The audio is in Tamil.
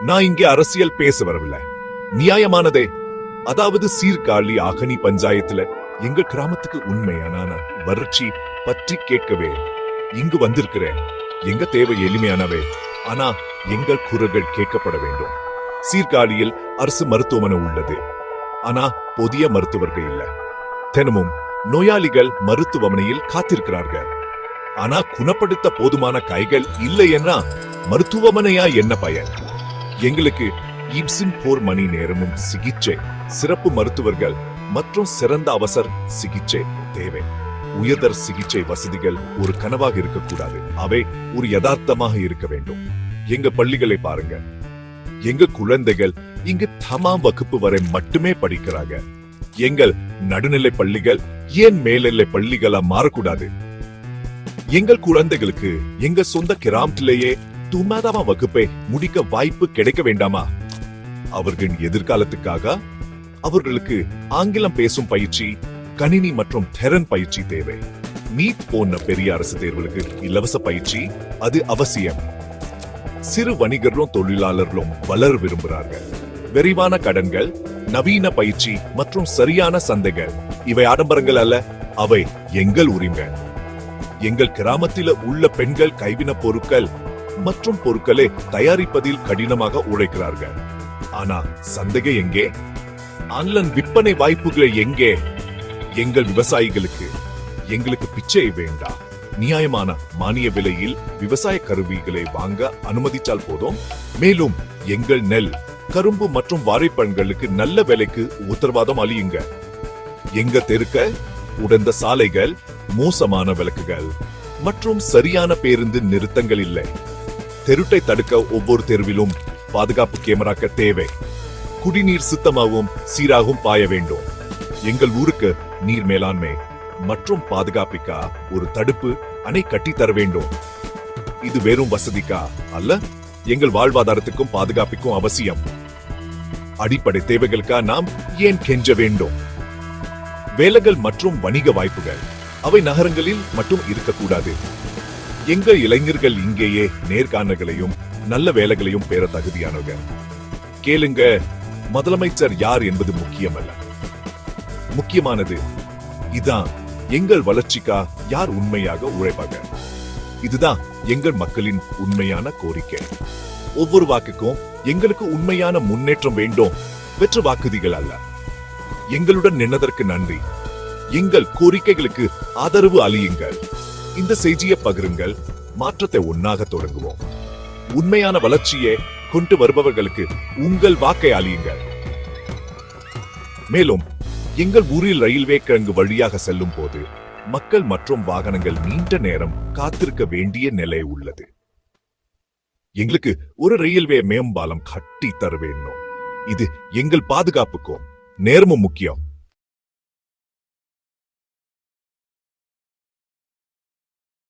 நான் இங்கே அரசியல் பேச வரவில்லை. நியாயமானதே. அதாவது சீர்காழி ஆகனி பஞ்சாயத்துல எங்க கிராமத்துக்கு உண்மையான வறட்சி பற்றி கேட்கவே இங்கு வந்திருக்கிறேன். எங்க தேவை எளிமையானவே, ஆனா எங்கள் குரல்கள் கேட்கப்பட வேண்டும். சீர்காழியில் அரசு மருத்துவமனை உள்ளது, ஆனா புதிய மருத்துவர்கள் இல்ல. தினமும் நோயாளிகள் மருத்துவமனையில் காத்திருக்கிறார்கள். ஆனா குணப்படுத்த போதுமான கைகள் இல்லைன்னா மருத்துவமனையா என்ன பயன்? எங்களுக்கு 24 மணி நேரமும் சிகிச்சை, சிறப்பு மருத்துவர்கள் மற்றும் சிறந்த அவசர சிகிச்சை தேவை. உயர்தர சிகிச்சை வசதிகள் ஒரு கனவாக இருக்கக்கூடாது, அவை ஒரு யதார்த்தமாக இருக்க வேண்டும். எங்க பள்ளிகளை பாருங்க. எங்க குழந்தைகள் இங்கு தமாம் வகுப்பு வரை மட்டுமே படிக்கிறாங்க. எங்கள் நடுநிலை பள்ளிகள் ஏன் மேல்நிலை பள்ளிகளா மாறக்கூடாது? எங்கள் குழந்தைகளுக்கு எங்க சொந்த கிராமத்திலேயே 9ஆம் வகுப்பை முடிக்க வாய்ப்பு கிடைக்க வேண்டாமா? அவர்களின் எதிர்காலத்துக்காக அவர்களுக்கு ஆங்கிலம் பேசும் பயிற்சி, கணினி மற்றும் திறன் பயிற்சி தேவை. நீட் போன்ற பெரிய அரசு தேர்வுகளுக்கு இலவச பயிற்சி அது அவசியம். சிறு வணிகர்களும் தொழிலாளர்களும் வளர விரும்புகிறார்கள். விரிவான கடன்கள், நவீன பயிற்சி மற்றும் சரியான சந்தைகள் இவை ஆடம்பரங்கள் அல்ல, அவை எங்கள் உரிமை. எங்கள் கிராமத்தில் உள்ள பெண்கள் கைவின பொருட்கள் மற்றும் பொருட்களை தயாரிப்பதில் கடினமாக உழைக்கிறார்கள். ஆனா சந்தைகள் எங்கே? ஆன்லைன் விற்பனை வாய்ப்புகளை எங்கே? எங்கள் விவசாயிகளுக்கு எங்களுக்கு பிச்சை வேண்டாம். நியாயமான மானிய விலையில் விவசாய கருவிகளை வாங்க அனுமதிச்சால் போதும். மேலும் எங்கள் நெல், கரும்பு மற்றும் வாழைப்பழங்களுக்கு நல்ல விலைக்கு உத்தரவாதம் அளியுங்க. எங்க தெருக்க உடைந்த சாலைகள், மோசமான விளக்குகள் மற்றும் சரியான பேருந்து நிறுத்தங்கள் இல்லை. தெருட்டை தடுக்க ஒவ்வொரு தெருவிலும் பாதுகாப்பு கேமராக்கள் தேவை. குடிநீர் சுத்தமாகவும் சீராகவும் பாய வேண்டும். எங்கள் ஊருக்கு நீர் மேலாண்மை மற்றும் பாதுகாப்பிக்கா ஒரு தடுப்பு அணை கட்டி தர வேண்டும். இது வெறும் வசதிக்கா அல்ல, எங்கள் வாழ்வாதாரத்துக்கும் பாதுகாப்புக்கும் அவசியம். அடிப்படை தேவைகளுக்கா நாம் ஏன் கெஞ்ச வேண்டும்? வேலைகள் மற்றும் வணிக வாய்ப்புகள் அவை நகரங்களில் மட்டும் இருக்கக்கூடாது. எங்கள் இளைஞர்கள் இங்கேயே நேர்காணல்களையும் நல்ல வேலைகளையும் பெற தகுதியானவர்கள். கேளுங்க, முதலமைச்சர் யார் என்பது முக்கியமல்ல, முக்கியமானது இதான் எங்கள் வளர்ச்சிக்கா யார் உண்மையாக உழைப்பாங்க. இதுதான் எங்கள் மக்களின் உண்மையான கோரிக்கை. ஒவ்வொரு வாக்குக்கும் எங்களுக்கு உண்மையான முன்னேற்றம் வேண்டும், வெற்று வாக்குதிகள் அல்ல. எங்களுடன் நின்றதற்கு நன்றி. எங்கள் கோரிக்கைகளுக்கு ஆதரவு அளியுங்கள். இந்த செய்தியை பகிருங்கள். மாற்றத்தை ஒன்னாக தொடங்குவோம். உண்மையான வளர்ச்சியை கொண்டு வருபவர்களுக்கு உங்கள் வாக்கை அளியுங்கள். மேலும் எங்கள் ஊரில் ரயில்வே கிழங்கு வழியாக செல்லும் போது மக்கள் மற்றும் வாகனங்கள் நீண்ட நேரம் காத்திருக்க வேண்டிய நிலை உள்ளது. எங்களுக்கு ஒரு ரயில்வே மேம்பாலம் கட்டி தர வேண்டும். இது எங்கள் பாதுகாப்புக்கும் நேரமும் முக்கியம்.